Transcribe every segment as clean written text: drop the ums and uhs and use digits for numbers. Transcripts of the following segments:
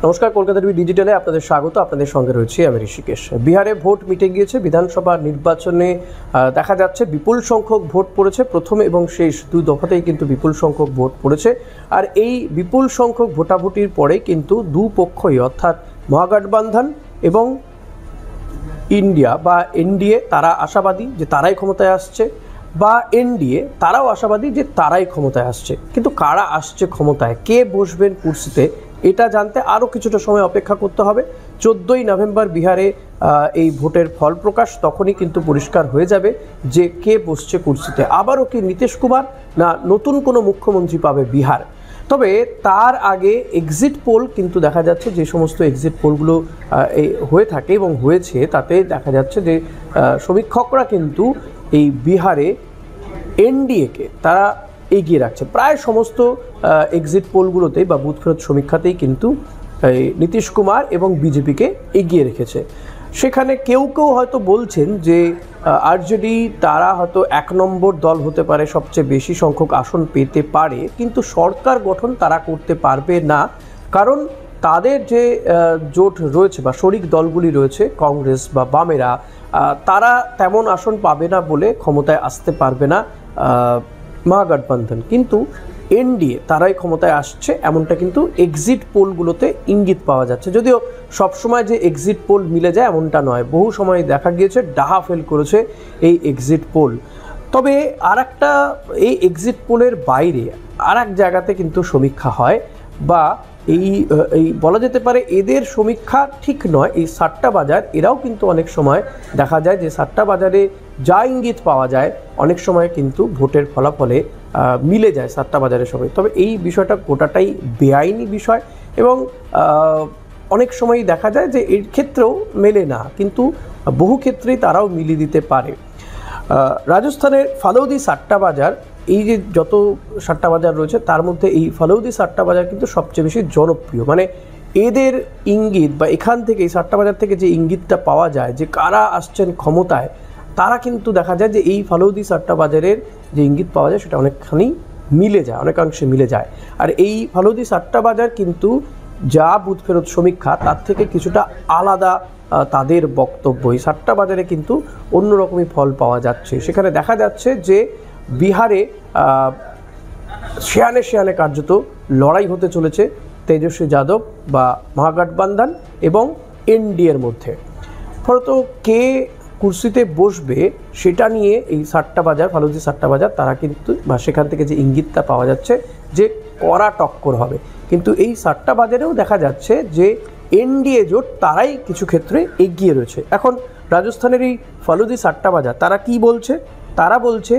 নমস্কার, কলকাতা টিভি ডিজিটালে আপনাদের স্বাগত। আপনাদের সঙ্গে রয়েছে আমি ঋষিকেশ। বিহারে ভোট মিটে গিয়েছে। বিধানসভা নির্বাচনে দেখা যাচ্ছে বিপুল সংখ্যক ভোট পড়েছে। প্রথম এবং শেষ দুই দফাতেই কিন্তু বিপুল সংখ্যক ভোট পড়েছে। আর এই বিপুল সংখ্যক ভোটাভুটির পরে কিন্তু দুপক্ষই অর্থাৎ মহাগঠবন্ধন এবং ইন্ডিয়া বা এনডিএ তারা আশাবাদী যে তারাই ক্ষমতায় আসছে, বা এনডিএ তারাও আশাবাদী যে তারাই ক্ষমতায় আসছে। কিন্তু কারা আসছে ক্ষমতায়, কে বসবেন কুর্সিতে, এটা জানতে আরও কিছুটা সময় অপেক্ষা করতে হবে। 14ই নভেম্বর বিহারে এই ভোটের ফল প্রকাশ, তখনই কিন্তু পরিষ্কার হয়ে যাবে যে কে বসছে কুর্সিতে। আবারও কি নীতিশ কুমার না নতুন কোনো মুখ্যমন্ত্রী পাবে বিহার। তবে তার আগে এক্সিট পোল কিন্তু দেখা যাচ্ছে, যে সমস্ত এক্সিট পোলগুলো হয়ে থাকে এবং হয়েছে, তাতে দেখা যাচ্ছে যে সমীক্ষকরা কিন্তু এই বিহারে এনডিএকে তারা এগিয়ে রাখছে। প্রায় সমস্ত এক্সিট পোলগুলোতেই বা বুথ ফেরত সমীক্ষাতেই কিন্তু নীতিশ কুমার এবং বিজেপিকে এগিয়ে রেখেছে। সেখানে কেউ কেউ হয়তো বলছেন যে আরজেডি তারা হয়তো 1 নম্বর দল হতে পারে, সবচেয়ে বেশি সংখ্যক আসন পেতে পারে, কিন্তু সরকার গঠন তারা করতে পারবে না। কারণ তাদের যে জোট রয়েছে বা শরিক দলগুলি রয়েছে, কংগ্রেস বা বামেরা, তারা তেমন আসন পাবে না বলে ক্ষমতায় আসতে পারবে না মহাগঠবন্ধন। কিন্তু এনডিএ তারাই ক্ষমতায় আসছে, এমনটা কিন্তু এক্সিট পোলগুলোতে ইঙ্গিত পাওয়া যাচ্ছে। যদিও সবসময় যে এক্সিট পোল মিলে যায় এমনটা নয়, বহু সময় দেখা গিয়েছে ডাহা ফেল করেছে এই এক্সিট পোল। তবে আর একটা, এই এক্সিট পোলের বাইরে আর এক জায়গাতে কিন্তু সমীক্ষা হয়, বা এই বলা যেতে পারে এদের সমীক্ষা ঠিক নয়। এই সাট্টা বাজার, এরাও কিন্তু অনেক সময় দেখা যায় যে সাট্টা বাজারে যা ইঙ্গিত পাওয়া যায় অনেক সময় কিন্তু ভোটের ফলাফলে মিলে যায় সাট্টা বাজারের সঙ্গে। তবে এই বিষয়টা গোটাটাই বেআইনি বিষয় এবং অনেক সময়ই দেখা যায় যে এর ক্ষেত্রেও মেলে না, কিন্তু বহু ক্ষেত্রেই তারাও মিলিয়ে দিতে পারে। রাজস্থানের ফালৌদি সাট্টা বাজার, এই যে যত সাট্টা বাজার রয়েছে তার মধ্যে এই ফালৌদি সাট্টা বাজার কিন্তু সবচেয়ে বেশি জনপ্রিয়। মানে এদের ইঙ্গিত বা এখান থেকে এই সাট্টা বাজার থেকে যে ইঙ্গিতটা পাওয়া যায় যে কারা আসছেন ক্ষমতায়, তারা কিন্তু দেখা যায় যে এই ফালৌদি সাট্টা বাজারের যে ইঙ্গিত পাওয়া যায় সেটা অনেকখানি মিলে যায়, অনেকাংশে মিলে যায়। আর এই ফালৌদি সাট্টা বাজার কিন্তু যা বুথ ফেরত সমীক্ষা তার থেকে কিছুটা আলাদা তাদের বক্তব্য। এই সাট্টা বাজারে কিন্তু অন্যরকমই ফল পাওয়া যাচ্ছে। সেখানে দেখা যাচ্ছে যে বিহারে সেয়ানে সেয়ানে কার্যত লড়াই হতে চলেছে তেজস্বী যাদব বা মহাগঠবন্ধন এবং এনডিএর মধ্যে। ফলত কে কুর্সিতে বসবে সেটা নিয়ে এই সাট্টা বাজার, ফালৌদি সাট্টা বাজার, তারা কিন্তু বা সেখান থেকে যে ইঙ্গিতটা পাওয়া যাচ্ছে যে কড়া টক্কর হবে। কিন্তু এই সাট্টা বাজারেও দেখা যাচ্ছে যে এনডিএ জোট তারাই কিছু ক্ষেত্রে এগিয়ে রয়েছে। এখন রাজস্থানের এই ফালৌদি সাট্টা বাজার তারা কি বলছে? তারা বলছে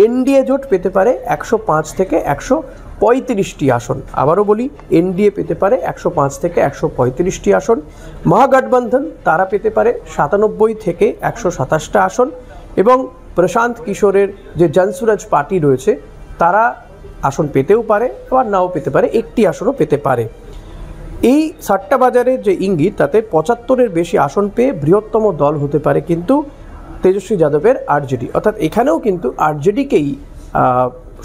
এনডিএ জোট পেতে পারে 105 থেকে 135টি আসন। আবারও বলি, এনডিএ পেতে পারে 105 থেকে 135টি আসন। মহাগঠবন্ধন তারা পেতে পারে 97 থেকে 127টা আসন। এবং প্রশান্ত কিশোরের যে জনসুরাজ পার্টি রয়েছে তারা আসন পেতেও পারে, আবার নাও পেতে পারে, একটি আসনও পেতে পারে। এই সাট্টা বাজারের যে ইঙ্গিত, তাতে 75-এর বেশি আসন পেয়ে বৃহত্তম দল হতে পারে কিন্তু তেজস্বী যাদবের আরজেডি। অর্থাৎ এখানেও কিন্তু আরজেডিকেই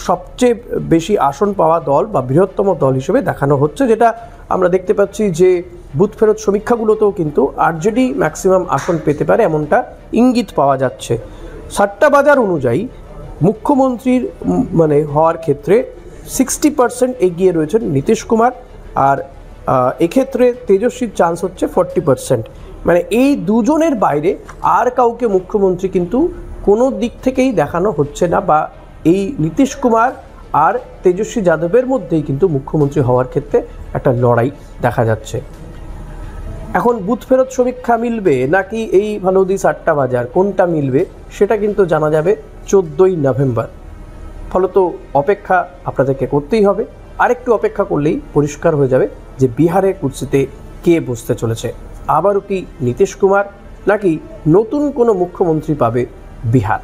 সবচেয়ে বেশি আসন পাওয়া দল বা বৃহত্তম দল হিসেবে দেখানো হচ্ছে, যেটা আমরা দেখতে পাচ্ছি যে বুথ ফেরত সমীক্ষাগুলোতেও কিন্তু আরজেডি ম্যাক্সিমাম আসন পেতে পারে এমনটা ইঙ্গিত পাওয়া যাচ্ছে। সাট্টা বাজার অনুযায়ী মুখ্যমন্ত্রীর হওয়ার ক্ষেত্রে 60% এগিয়ে রয়েছেন নীতিশ কুমার, আর এক্ষেত্রে তেজস্বীর চান্স হচ্ছে 40%। মানে এই দুজনের বাইরে আর কাউকে মুখ্যমন্ত্রী কিন্তু কোনো দিক থেকেই দেখানো হচ্ছে না, বা এই নীতিশ কুমার আর তেজস্বী যাদবের মধ্যেই কিন্তু মুখ্যমন্ত্রী হওয়ার ক্ষেত্রে একটা লড়াই দেখা যাচ্ছে। এখন বুথ ফেরত সমীক্ষা মিলবে নাকি এই ফালৌদি সাট্টা বাজার, কোনটা মিলবে সেটা কিন্তু জানা যাবে 14ই নভেম্বর। ফলত অপেক্ষা আপনাদেরকে করতেই হবে। আরেকটু অপেক্ষা করলেই পরিষ্কার হয়ে যাবে যে বিহারের কুর্সিতে কে বসতে চলেছে। আবারও কি নীতিশ কুমার নাকি নতুন কোনো মুখ্যমন্ত্রী পাবে বিহার।